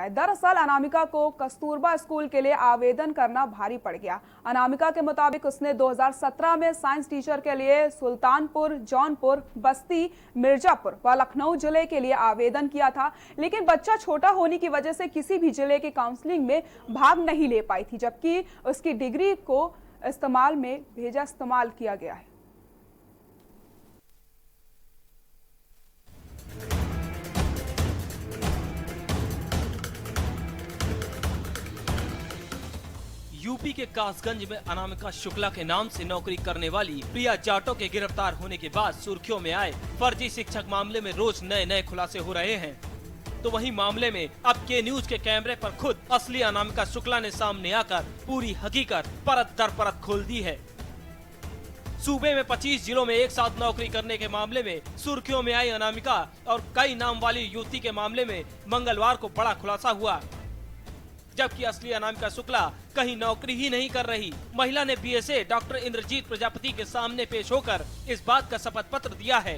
है। दरअसल अनामिका को कस्तूरबा स्कूल के लिए आवेदन करना भारी पड़ गया। अनामिका के मुताबिक उसने 2017 में साइंस टीचर के लिए सुल्तानपुर, जौनपुर, बस्ती, मिर्जापुर व लखनऊ जिले के लिए आवेदन किया था, लेकिन बच्चा छोटा होने की वजह से किसी भी जिले के काउंसलिंग में भाग नहीं ले पाई थी, जबकि उसकी डिग्री को इस्तेमाल किया गया है। यूपी के कासगंज में अनामिका शुक्ला के नाम से नौकरी करने वाली प्रिया जाटव के गिरफ्तार होने के बाद सुर्खियों में आए फर्जी शिक्षक मामले में रोज नए खुलासे हो रहे हैं। तो वहीं मामले में अब के न्यूज के कैमरे पर खुद असली अनामिका शुक्ला ने सामने आकर पूरी हकीकत परत दर परत खोल दी है। सूबे में 25 जिलों में एक साथ नौकरी करने के मामले में सुर्खियों में आई अनामिका और कई नाम वाली युवती के मामले में मंगलवार को बड़ा खुलासा हुआ, जबकि असली अनामिका शुक्ला कहीं नौकरी ही नहीं कर रही। महिला ने बीएसए डॉक्टर इंद्रजीत प्रजापति के सामने पेश होकर इस बात का शपथ पत्र दिया है।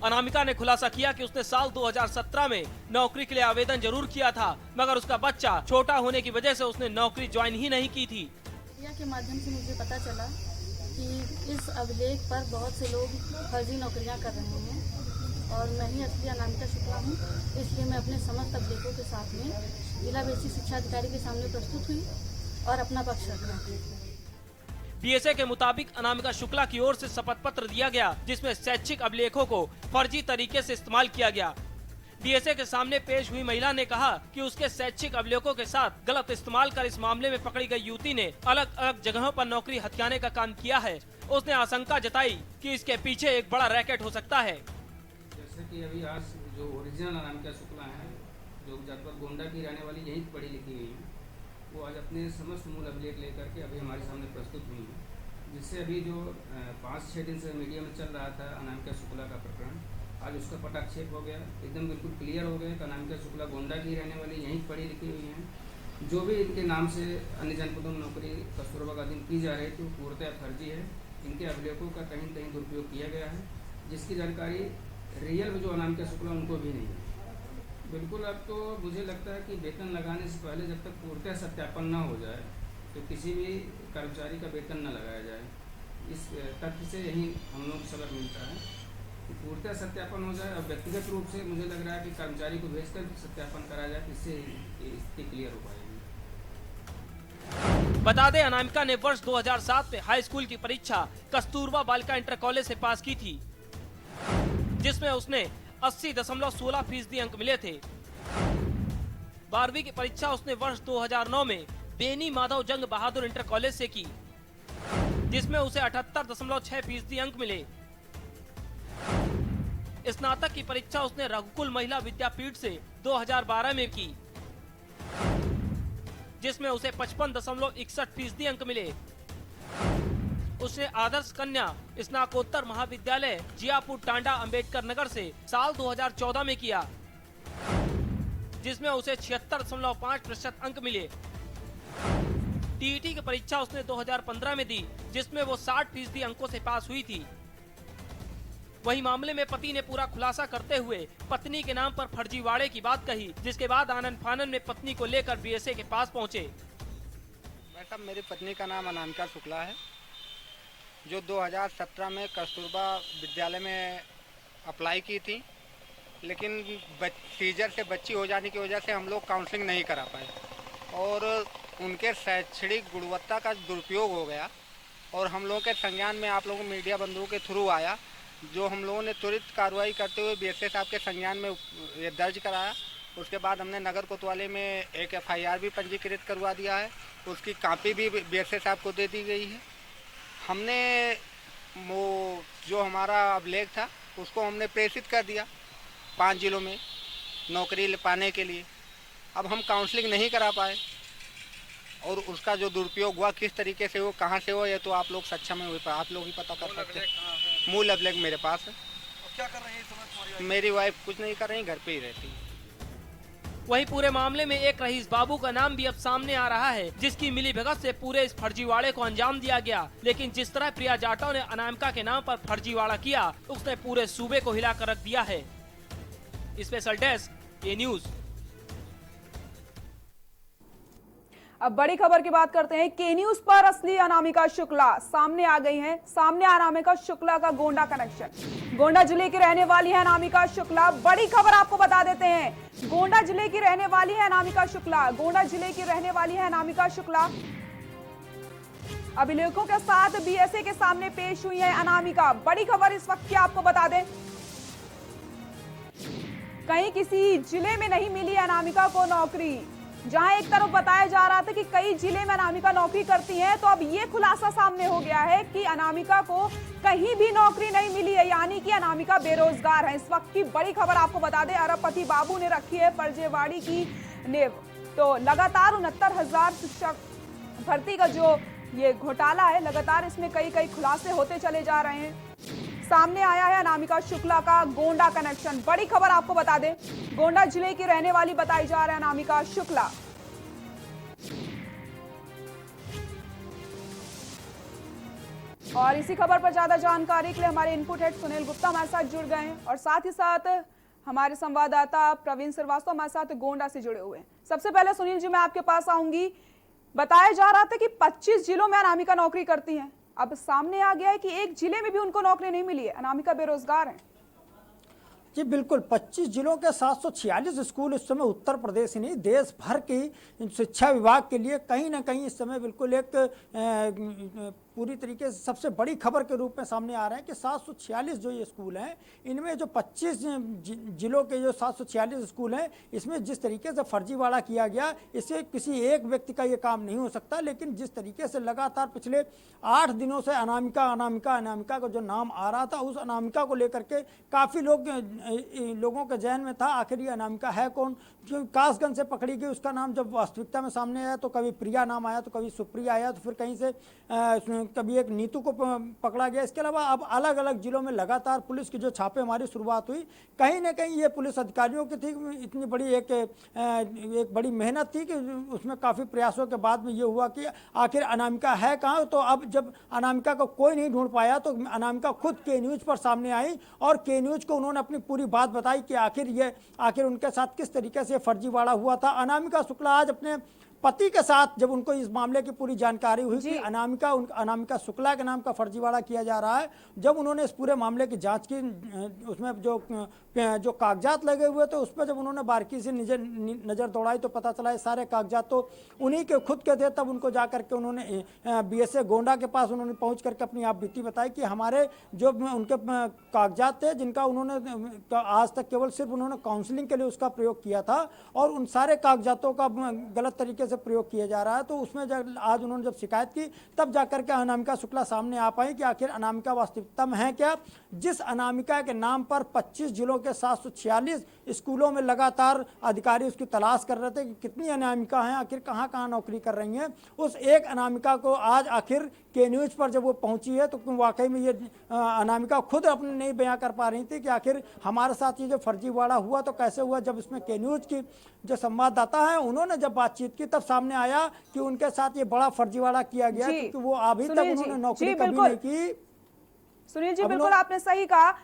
अनामिका ने खुलासा किया कि उसने साल 2017 में नौकरी के लिए आवेदन जरूर किया था, मगर उसका बच्चा छोटा होने की वजह से उसने नौकरी ज्वाइन ही नहीं की थी। के माध्यम से मुझे पता चला कि इस अभिलेख पर बहुत से लोग फर्जी नौकरियां कर रहे हैं और मैं ही असली अनामिका शुक्ला हूँ, इसलिए मैं अपने समस्त अभिलेखों के साथ में जिला बेसिक शिक्षा अधिकारी के सामने प्रस्तुत हुई और अपना पक्ष रखा। बीएसए के मुताबिक अनामिका शुक्ला की ओर से शपथ पत्र दिया गया, जिसमें शैक्षिक अभिलेखों को फर्जी तरीके से इस्तेमाल किया गया। बीएसए के सामने पेश हुई महिला ने कहा कि उसके शैक्षिक अभिलेखों के साथ गलत इस्तेमाल कर इस मामले में पकड़ी गई युवती ने अलग अलग जगहों पर नौकरी हथियाने का काम किया है। उसने आशंका जताई कि इसके पीछे एक बड़ा रैकेट हो सकता है। जैसे कि अभी आज जो ओरिजिनल अनामिका शुक्ला है, जो जनपद गोंडा की रहने वाली यहीं पढ़ी लिखी हुई है, वो आज अपने समस्त मूल अभिलेख लेकर के अभी हमारे सामने प्रस्तुत हुई है, जिससे अभी जो 5-6 दिन से मीडिया में चल रहा था अनामिका शुक्ला का प्रकरण, आज उसका पटाक्षेप हो गया, एकदम बिल्कुल क्लियर हो गया कि अनामिका शुक्ला गोंडा की रहने वाली यहीं पढ़ी लिखी हुई हैं। जो भी इनके नाम से अन्य जनपदों में नौकरी कस्तूरबा का दिन की जा रही थी वो पूर्णतः फर्जी है। इनके अभिलेखों का कहीं न कहीं दुरुपयोग किया गया है, जिसकी जानकारी रियल में जो अनामिका शुक्ला उनको भी नहीं है। बिल्कुल अब तो मुझे लगता है कि वेतन लगाने से पहले जब तक पूर्णतः सत्यापन न हो जाए तो किसी भी कर्मचारी का वेतन न लगाया जाए। इस तथ्य से यही हम लोग सबक मिलता है कि पूर्णतः सत्यापन हो जाए और व्यक्तिगत रूप से मुझे लग रहा है कि कर्मचारी को भेजकर सत्यापन करा जाए, इससे स्थिति क्लियर हो पाएगी। बता दें, अनामिका ने वर्ष 2007 में हाई स्कूल की परीक्षा कस्तूरबा बालिका इंटर कॉलेज से पास की थी, जिसमें उसने 80.16% अंक मिले थे। 12वीं की परीक्षा उसने वर्ष 2009 में बेनी माधव जंग बहादुर इंटर कॉलेज से की, जिसमें उसे 78.6% अंक मिले। स्नातक की परीक्षा उसने रघुकुल महिला विद्यापीठ से 2012 में की, जिसमें उसे 55.61% अंक मिले। उसने आदर्श कन्या स्नातकोत्तर महाविद्यालय जियापुर टांडा अंबेडकर नगर से साल 2014 में किया, जिसमें उसे 76.5% अंक मिले। टीईटी की परीक्षा उसने 2015 में दी, जिसमें वो 60% अंकों से पास हुई थी। वहीं मामले में पति ने पूरा खुलासा करते हुए पत्नी के नाम पर फर्जीवाड़े की बात कही, जिसके बाद आनन फानन में पत्नी को लेकर बीएसए के पास पहुंचे। साहब, मेरी पत्नी का नाम अनामिका शुक्ला है, जो 2017 में कस्तूरबा विद्यालय में अप्लाई की थी, लेकिन सीजर से बच्ची हो जाने की वजह से हम लोग काउंसलिंग नहीं करा पाए और उनके शैक्षणिक गुणवत्ता का दुरुपयोग हो गया और हम लोगों के संज्ञान में आप लोगों मीडिया बंधुओं के थ्रू आया, जो हम लोगों ने त्वरित कार्रवाई करते हुए बीएसए साहब के संज्ञान में ये दर्ज कराया। उसके बाद हमने नगर कोतवाली में एक FIR भी पंजीकृत करवा दिया है, उसकी कॉपी भी बीएसए साहब को दे दी गई है। हमने वो जो हमारा अभिलेख था उसको हमने प्रेषित कर दिया 5 जिलों में नौकरी पाने के लिए। अब हम काउंसलिंग नहीं करा पाए और उसका जो दुरुपयोग हुआ किस तरीके से हो, कहाँ से हो, ये तो आप लोग सक्षम है, आप लोग ही पता कर सकते हैं। मूल अभिलेख मेरे पास है। क्या कर रही है? मेरी वाइफ कुछ नहीं कर रही, घर पे ही रहती है। वहीं पूरे मामले में एक रईस बाबू का नाम भी अब सामने आ रहा है, जिसकी मिलीभगत से पूरे इस फर्जीवाड़े को अंजाम दिया गया। लेकिन जिस तरह प्रिया जाटव ने अनामिका के नाम पर फर्जीवाड़ा किया, उसने पूरे सूबे को हिलाकर रख दिया है। स्पेशल डेस्क, ए न्यूज। अब बड़ी खबर की बात करते हैं। के न्यूज पर असली अनामिका शुक्ला सामने आ गई हैं। सामने अनामिका शुक्ला का गोंडा कनेक्शन। गोंडा जिले की रहने वाली है अनामिका शुक्ला। बड़ी खबर आपको बता देते हैं, गोंडा जिले की रहने वाली है अनामिका शुक्ला। गोंडा जिले की रहने वाली है अनामिका शुक्ला। अभिलेखों के साथ बीएसए के सामने पेश हुई है अनामिका। बड़ी खबर इस वक्त की आपको बता दें, कहीं किसी जिले में नहीं मिली अनामिका को नौकरी। जहां एक तरफ बताया जा रहा था कि कई जिले में अनामिका नौकरी करती हैं, तो अब ये खुलासा सामने हो गया है कि अनामिका को कहीं भी नौकरी नहीं मिली है, यानी कि अनामिका बेरोजगार है। इस वक्त की बड़ी खबर आपको बता दें, अरबपति बाबू ने रखी है फर्जीवाड़े की नींव। तो लगातार 69,000 शिक्षक भर्ती का जो ये घोटाला है, लगातार इसमें कई खुलासे होते चले जा रहे हैं। सामने आया है अनामिका शुक्ला का गोंडा कनेक्शन। बड़ी खबर आपको बता दें, गोंडा जिले की रहने वाली बताई जा रही है अनामिका शुक्ला। और इसी खबर पर ज्यादा जानकारी के लिए हमारे इनपुट हेड सुनील गुप्ता हमारे साथ जुड़ गए हैं और साथ ही साथ हमारे संवाददाता प्रवीण श्रीवास्तव हमारे साथ गोंडा से जुड़े हुए हैं। सबसे पहले सुनील जी, मैं आपके पास आऊंगी। बताया जा रहा था कि 25 जिलों में अनामिका नौकरी करती हैं, अब सामने आ गया है कि एक जिले में भी उनको नौकरी नहीं मिली है, अनामिका बेरोजगार है। जी बिल्कुल, 25 जिलों के 746 स्कूल इस समय उत्तर प्रदेश ही नहीं देश भर की शिक्षा विभाग के लिए कहीं ना कहीं इस समय बिल्कुल एक पूरी तरीके से सबसे बड़ी खबर के रूप में सामने आ रहे हैं कि 746 जो ये स्कूल हैं, इनमें जो 25 जिलों के जो 746 स्कूल हैं, इसमें जिस तरीके से फर्जीवाड़ा किया गया, इससे किसी एक व्यक्ति का ये काम नहीं हो सकता। लेकिन जिस तरीके से लगातार पिछले 8 दिनों से अनामिका का जो नाम आ रहा था, उस अनामिका को लेकर के काफ़ी लोगों के जहन में था आखिर ये अनामिका है कौन। जो कासगंज से पकड़ी गई, उसका नाम जब वास्तविकता में सामने आया तो कभी प्रिया नाम आया, तो कभी सुप्रिया आया, तो फिर कहीं से कभी एक नीतू को पकड़ा गया। इसके अलावा अब अलग अलग जिलों में लगातार पुलिस की जो छापेमारी शुरुआत हुई, कहीं ना कहीं ये पुलिस अधिकारियों की थी इतनी बड़ी एक बड़ी मेहनत थी कि उसमें काफ़ी प्रयासों के बाद में ये हुआ कि आखिर अनामिका है कहाँ। तो अब जब अनामिका को कोई नहीं ढूंढ पाया तो अनामिका खुद के न्यूज़ पर सामने आई और के न्यूज़ को उन्होंने अपनी पूरी बात बताई कि आखिर उनके साथ किस तरीके से फर्जीवाड़ा हुआ था। अनामिका शुक्ला आज अपने पति के साथ जब उनको इस मामले की पूरी जानकारी हुई कि अनामिका शुक्ला के नाम का फर्जीवाड़ा किया जा रहा है, जब उन्होंने इस पूरे मामले की जांच की, उसमें जो कागजात लगे हुए थे उस पर जब उन्होंने बारीकी से नज़र दौड़ाई तो पता चला ये सारे कागजात तो उन्हीं के खुद के थे। तब उनको जा करके उन्होंने बीएसए गोंडा के पास उन्होंने पहुँच करके अपनी आप बीती बताई कि हमारे जो उनके कागजात थे जिनका उन्होंने आज तक केवल सिर्फ उन्होंने काउंसलिंग के लिए उसका प्रयोग किया था और उन सारे कागजातों का गलत तरीके से प्रयोग किया जा रहा है। तो उसमें जब आज उन्होंने जब शिकायत की तब जाकर के अनामिका शुक्ला सामने आ पाई कि आखिर अनामिका वास्तविकता में है क्या। जिस अनामिका के नाम पर 25 जिलों के 746 स्कूलों में लगातार अधिकारी उसकी तलाश कर रहे थे कि कितनी अनामिका हैं, आखिर कहाँ कहाँ नौकरी कर रही हैं, उस एक अनामिका को आज आखिर के न्यूज़ पर जब वो पहुंची है तो वाकई में ये अनामिका खुद अपने नहीं बयां कर पा रही थी कि आखिर हमारे साथ ये जो फर्जीवाड़ा हुआ तो कैसे हुआ। जब इसमें के न्यूज़ की जो संवाददाता है उन्होंने जब बातचीत की तब सामने आया कि उनके साथ ये बड़ा फर्जीवाड़ा किया गया क्योंकि वो अभी तक उन्होंने नौकरी कभी नहीं की। सुनील जी बिल्कुल आपने सही कहा,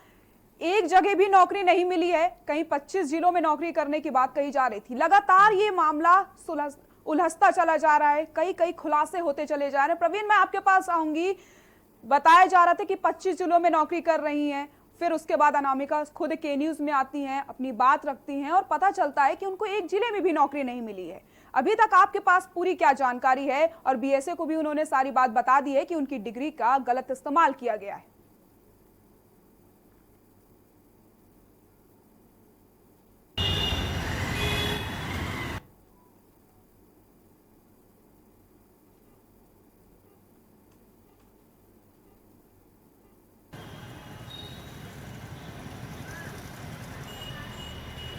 एक जगह भी नौकरी नहीं मिली है, कहीं 25 जिलों में नौकरी करने की बात कही जा रही थी। लगातार ये मामला उलझता चला जा रहा है, कई खुलासे होते चले जा रहे हैं। प्रवीण, मैं आपके पास आऊंगी। बताया जा रहा था कि 25 जिलों में नौकरी कर रही हैं, फिर उसके बाद अनामिका खुद के न्यूज़ में आती हैं, अपनी बात रखती हैं और पता चलता है कि उनको एक जिले में भी नौकरी नहीं मिली है। अभी तक आपके पास पूरी क्या जानकारी है? और बीएसए को भी उन्होंने सारी बात बता दी है कि उनकी डिग्री का गलत इस्तेमाल किया गया है।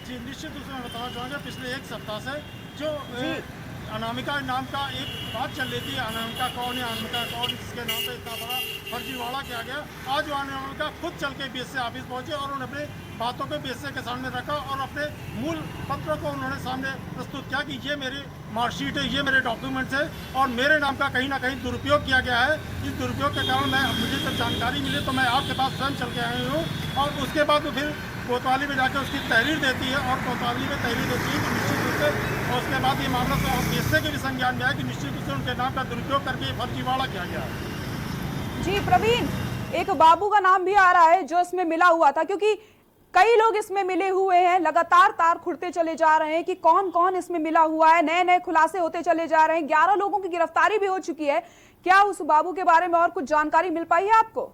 जी निश्चित रूप से मैं बताना चाहूँगा, पिछले एक सप्ताह से जो अनामिका नाम का एक बात चल रही थी, अनामिका कौन है, अनामिका कौन, जिसके नाम पे इतना बड़ा फर्जीवाड़ा किया गया। आज वो अनामिका खुद चल के बीएसए ऑफिस पहुंचे और उन्होंने अपने बातों को बीएसए के सामने रखा और अपने मूल पत्रों को उन्होंने सामने प्रस्तुत किया कि ये मेरी मार्कशीट है, ये मेरे डॉक्यूमेंट्स है और मेरे नाम का कहीं ना कहीं दुरुपयोग किया गया है। इस दुरुपयोग के कारण मुझे जब जानकारी मिली तो मैं आपके पास स्वयं चल के आई हूँ और उसके बाद वो फिर कोतवाली में जाकर उसकी तहरीर देती है और कोतवाली में तहरीर देती है कि निश्चित रूप से और उसके के बाद ये मामला तो PSA के भी संज्ञान में आया कि निश्चित रूप से उनके नाम का दुरुपयोग करके ये फर्जीवाड़ा किया गया है। जी प्रवीण, एक बाबू का नाम भी आ रहा है जो इसमें मिला हुआ था, क्योंकि कई लोग इसमें मिले हुए हैं, लगातार तार खुलते चले जा रहे हैं कि कौन कौन इसमें मिला हुआ है, नए नए खुलासे होते चले जा रहे हैं। 11 लोगों की गिरफ्तारी भी हो चुकी है। क्या उस बाबू के बारे में और कुछ जानकारी मिल पाई है आपको?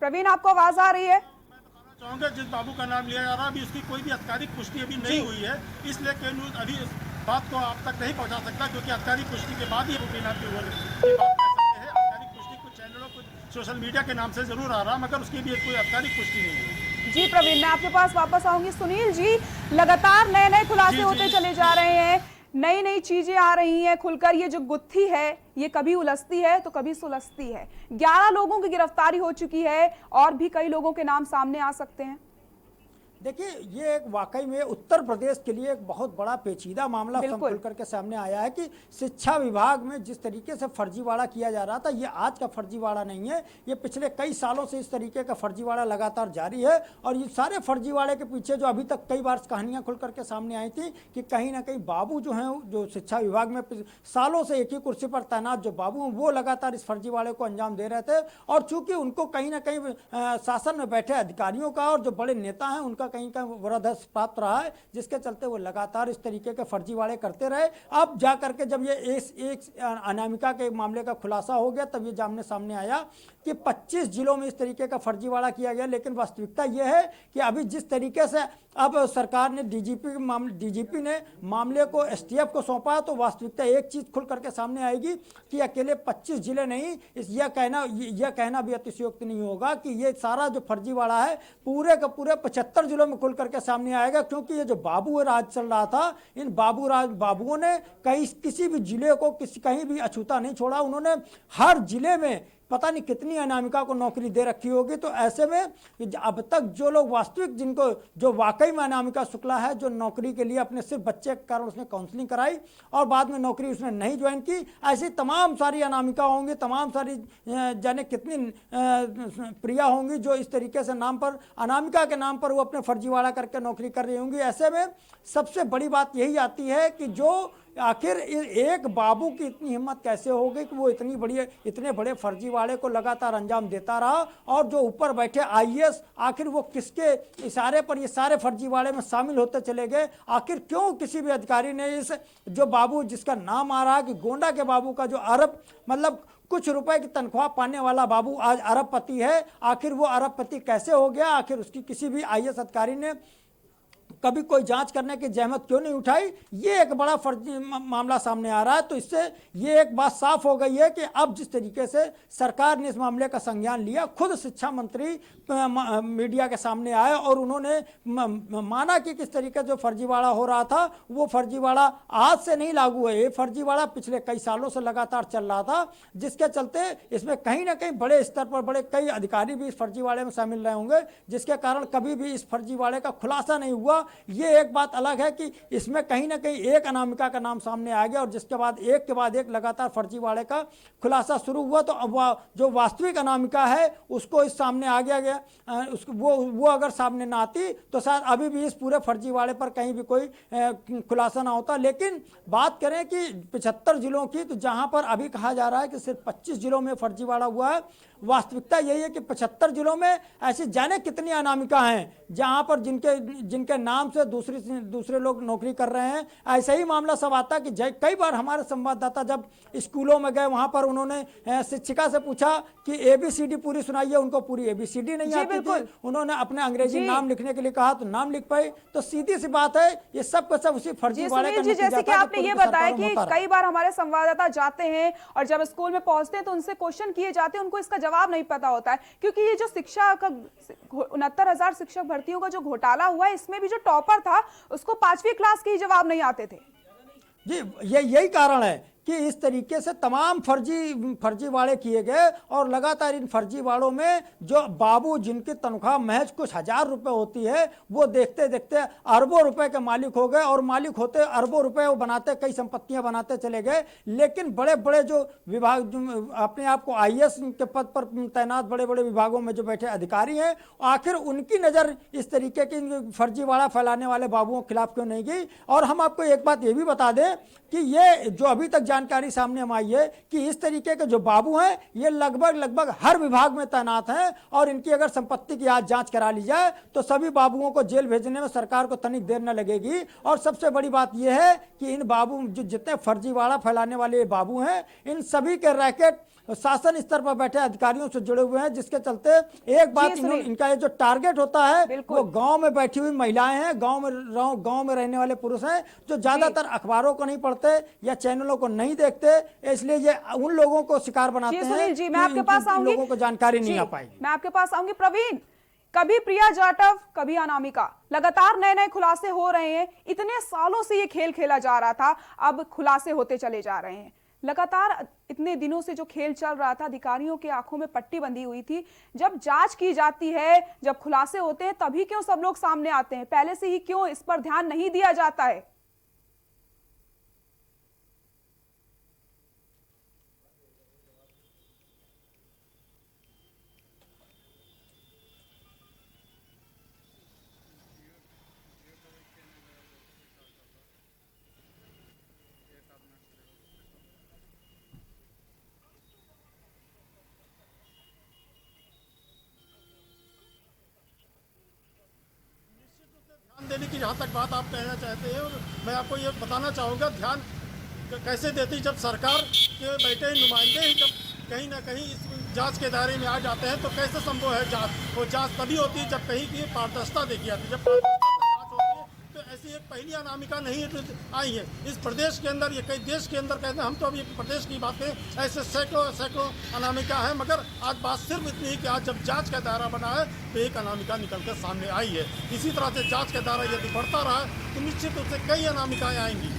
प्रवीण, आपको आवाज आ रही है? मैं बताना चाहूंगा जिस बाबू का नाम लिया जा रहा है अभी उसकी कोई भी आधिकारिक पुष्टि अभी नहीं हुई है, इसलिए के न्यूज अभी इस बात को आप तक नहीं पहुंचा सकता, क्योंकि आधिकारिक पुष्टि के बाद ही वो नाम की बात कह सकते हैं। आधिकारिक पुष्टि कुछ चैनलों कुछ सोशल मीडिया के नाम से जरूर आ रहा, मगर उसकी भी कोई आधिकारिक पुष्टि नहीं है। जी प्रवीण, मैं आपके पास वापस आऊंगी। सुनील जी, लगातार नए नए खुलासे होते चले जा रहे हैं, नई नई चीजें आ रही हैं खुलकर। ये जो गुत्थी है ये कभी उलझती है तो कभी सुलझती है। 11 लोगों की गिरफ्तारी हो चुकी है और भी कई लोगों के नाम सामने आ सकते हैं। देखिए, ये एक वाकई में उत्तर प्रदेश के लिए एक बहुत बड़ा पेचीदा मामला खुल करके सामने आया है कि शिक्षा विभाग में जिस तरीके से फर्जीवाड़ा किया जा रहा था, ये आज का फर्जीवाड़ा नहीं है, ये पिछले कई सालों से इस तरीके का फर्जीवाड़ा लगातार जारी है। और ये सारे फर्जीवाड़े के पीछे जो अभी तक कई बार कहानियां खुल करके सामने आई थी कि कहीं ना कहीं बाबू जो हैं, जो शिक्षा विभाग में सालों से एक ही कुर्सी पर तैनात जो बाबू हैं, वो लगातार इस फर्जीवाड़े को अंजाम दे रहे थे। और चूंकि उनको कहीं ना कहीं शासन में बैठे अधिकारियों का और जो बड़े नेता हैं उनका कहीं का वरदहस्त प्राप्त रहा है, जिसके चलते वो लगातार इस तरीके के फर्जीवाड़े करते रहे। अब जा करके जब ये एक अनामिका के मामले का खुलासा हो गया, तब ये सामने आया कि 25 जिलों में इस तरीके का फर्जीवाड़ा किया गया। लेकिन वास्तविकता यह है कि अभी जिस तरीके से अब सरकार ने डीजीपी ने मामले को STF को सौंपा, तो वास्तविकता एक चीज खुल करके सामने आएगी कि अकेले 25 जिले नहीं, यह कहना भी अतिशयोक्ति नहीं होगा कि ये सारा जो फर्जीवाड़ा है पूरे का पूरे 75 जिलों में खुल करके सामने आएगा। क्योंकि ये जो बाबू राज चल रहा था, इन बाबुओं ने किसी भी जिले को कहीं भी अछूता नहीं छोड़ा। उन्होंने हर जिले में पता नहीं कितनी अनामिका को नौकरी दे रखी होगी। तो ऐसे में अब तक जो लोग वास्तविक जो वाकई में अनामिका शुक्ला है, जो नौकरी के लिए अपने सिर्फ बच्चे के कारण उसने काउंसलिंग कराई और बाद में नौकरी उसने नहीं ज्वाइन की, ऐसी तमाम सारी अनामिका होंगी, तमाम सारी जाने कितनी प्रिया होंगी जो इस तरीके से नाम पर अनामिका के नाम पर वो अपने फर्जीवाड़ा करके नौकरी कर रही होंगी। ऐसे में सबसे बड़ी बात यही आती है कि जो आखिर एक बाबू की इतनी हिम्मत कैसे हो गई कि वो इतने बड़े फर्जीवाड़े को लगातार अंजाम देता रहा। और जो ऊपर बैठे IAS आखिर वो किसके इशारे पर ये सारे फर्जीवाड़े में शामिल होते चले गए? आखिर क्यों किसी भी अधिकारी ने इस जो बाबू जिसका नाम आ रहा है कि गोंडा के बाबू का जो अरब मतलब कुछ रुपए की तनख्वाह पाने वाला बाबू आज अरबपति है, आखिर वो अरबपति कैसे हो गया? आखिर उसकी किसी भी IAS अधिकारी ने कभी कोई जांच करने की जहमत क्यों नहीं उठाई? ये एक बड़ा फर्जी मामला सामने आ रहा है। तो इससे ये एक बात साफ हो गई है कि अब जिस तरीके से सरकार ने इस मामले का संज्ञान लिया, खुद शिक्षा मंत्री मीडिया के सामने आए और उन्होंने माना कि किस तरीके जो फर्जीवाड़ा हो रहा था वो फर्जीवाड़ा आज से नहीं लागू है, ये फर्जीवाड़ा पिछले कई सालों से लगातार चल रहा था, जिसके चलते इसमें कहीं ना कहीं बड़े स्तर पर बड़े कई अधिकारी भी इस फर्जीवाड़े में शामिल रहे होंगे, जिसके कारण कभी भी इस फर्जीवाड़े का खुलासा नहीं हुआ। ये एक बात अलग है कि इसमें कहीं ना कहीं एक अनामिका का नाम सामने आ गया और जिसके बाद एक लगातार फर्जीवाड़े का खुलासा शुरू हुआ। तो अब जो वास्तविक अनामिका है उसको इस सामने आ गया वो अगर सामने ना आती तो शायद अभी भी इस पूरे फर्जीवाड़े पर कहीं भी कोई खुलासा ना होता। लेकिन बात करें कि 75 जिलों की, तो जहां पर अभी कहा जा रहा है कि सिर्फ 25 जिलों में फर्जीवाड़ा हुआ है, वास्तविकता यही है कि 75 जिलों में ऐसी जाने कितनी अनामिका हैं जहां पर जिनके नाम से दूसरे लोग नौकरी कर रहे हैं। ऐसा ही मामला सब आता कि कई बार हमारे संवाददाता जब स्कूलों में गए, वहां पर उन्होंने शिक्षिका से पूछा कि ABCD पूरी सुनाइए, उनको पूरी ABCD नहीं आती थी। उन्होंने अपने अंग्रेजी नाम लिखने के लिए कहा तो नाम लिख पाए। तो सीधी सी बात है, ये सब का सब उसी फर्जीवाड़े का नतीजा था। जैसे कि आपने ये बताया कि कई बार हमारे संवाददाता जाते हैं और जब स्कूल में पहुंचते हैं तो उनसे क्वेश्चन किए जाते हैं, उनको इसका जवाब नहीं पता होता है, क्योंकि ये जो शिक्षा का 69,000 शिक्षक भर्तियों का जो घोटाला हुआ है, इसमें भी जो टॉपर था उसको 5वीं क्लास के ही जवाब नहीं आते थे। जी, यही कारण है कि इस तरीके से तमाम फर्जीवाड़े किए गए और लगातार इन फर्जीवाड़ों में जो बाबू जिनकी तनख्वाह महज कुछ हजार रुपए होती है वो देखते देखते अरबों रुपए के मालिक हो गए और मालिक होते अरबों रुपए वो बनाते कई संपत्तियां बनाते चले गए। लेकिन बड़े बड़े जो विभाग अपने आप को IAS के पद पर तैनात बड़े बड़े विभागों में जो बैठे अधिकारी हैं आखिर उनकी नज़र इस तरीके की फर्जीवाड़ा फैलाने वाले बाबुओं के खिलाफ क्यों नहीं गई। और हम आपको एक बात ये भी बता दें कि ये जो अभी तक जानकारी सामने हम आई है कि इस तरीके के जो बाबू हैं ये लगभग हर विभाग में तैनात हैं और इनकी अगर संपत्ति की आज जांच करा ली जाए तो सभी बाबुओं को जेल भेजने में सरकार को तनिक देर न लगेगी। और सबसे बड़ी बात यह है कि इन बाबू जो जितने फर्जीवाड़ा फैलाने वाले बाबू हैं इन सभी के रैकेट शासन स्तर पर बैठे अधिकारियों से जुड़े हुए हैं, जिसके चलते एक बात इनका ये जो टारगेट होता है वो गांव में बैठी हुई महिलाएं हैं, गांव में रहने वाले पुरुष हैं जो ज्यादातर अखबारों को नहीं पढ़ते या चैनलों को नहीं देखते, इसलिए ये उन लोगों को शिकार बनाते हैं जी, मैं आपके पास आऊंगी, लोगों को जानकारी नहीं आ पाएगी। मैं आपके पास आऊंगी प्रवीण, कभी प्रिया जाटव कभी अनामिका, लगातार नए नए खुलासे हो रहे हैं। इतने सालों से ये खेल खेला जा रहा था, अब खुलासे होते चले जा रहे हैं। लगातार इतने दिनों से जो खेल चल रहा था, अधिकारियों के आंखों में पट्टी बंधी हुई थी। जब जांच की जाती है, जब खुलासे होते हैं, तभी क्यों सब लोग सामने आते हैं? पहले से ही क्यों इस पर ध्यान नहीं दिया जाता है? देने की जहाँ तक बात आप कहना चाहते हैं, और मैं आपको ये बताना चाहूँगा ध्यान कैसे देती, जब सरकार के बैठे नुमाइंदे ही जब कहीं ना कहीं इस जांच के दायरे में आ जाते हैं तो कैसे संभव है जांच? वो जांच तभी होती है जब कहीं की पारदर्शिता देखी जाती है। जब पारदर्शिता जांच होती है तो ऐसी एक पहली अनामिका नहीं आई है इस प्रदेश के अंदर, ये कई देश के अंदर कहते हैं, हम तो अभी प्रदेश की बात करें, ऐसे सैकड़ों अनामिका है। मगर आज बात सिर्फ इतनी है कि आज जब जांच का दायरा बना है तो एक अनामिका निकल कर सामने आई है। इसी तरह से जांच का दायरा यदि बढ़ता रहा तो निश्चित रूप से कई अनामिकाएं आएंगी।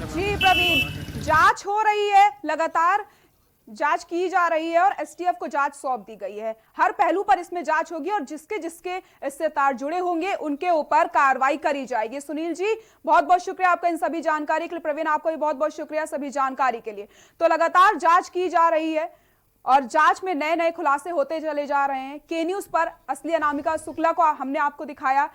जी प्रवीण, जांच हो रही है, लगातार जांच की जा रही है और STF को जांच सौंप दी गई है। हर पहलू पर इसमें जांच होगी और जिसके इससे तार जुड़े होंगे उनके ऊपर कार्रवाई करी जाएगी। सुनील जी, बहुत बहुत शुक्रिया आपका इन सभी जानकारी के लिए। प्रवीण, आपको भी बहुत बहुत शुक्रिया सभी जानकारी के लिए। तो लगातार जांच की जा रही है और जांच में नए नए खुलासे होते चले जा रहे हैं। के न्यूज पर असली अनामिका शुक्ला को हमने आपको दिखाया,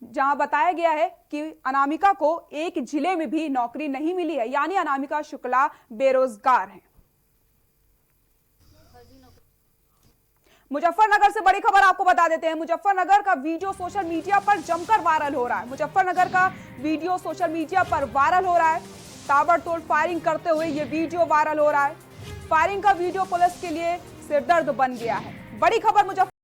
जहां बताया गया है कि अनामिका को एक जिले में भी नौकरी नहीं मिली है, यानी अनामिका शुक्ला बेरोजगार है। मुजफ्फरनगर से बड़ी खबर आपको बता देते हैं। मुजफ्फरनगर का वीडियो सोशल मीडिया पर जमकर वायरल हो रहा है। मुजफ्फरनगर का वीडियो सोशल मीडिया पर वायरल हो रहा है। ताबड़तोड़ फायरिंग करते हुए ये वीडियो वायरल हो रहा है। फायरिंग का वीडियो पुलिस के लिए सिरदर्द बन गया है। बड़ी खबर मुजफ्फर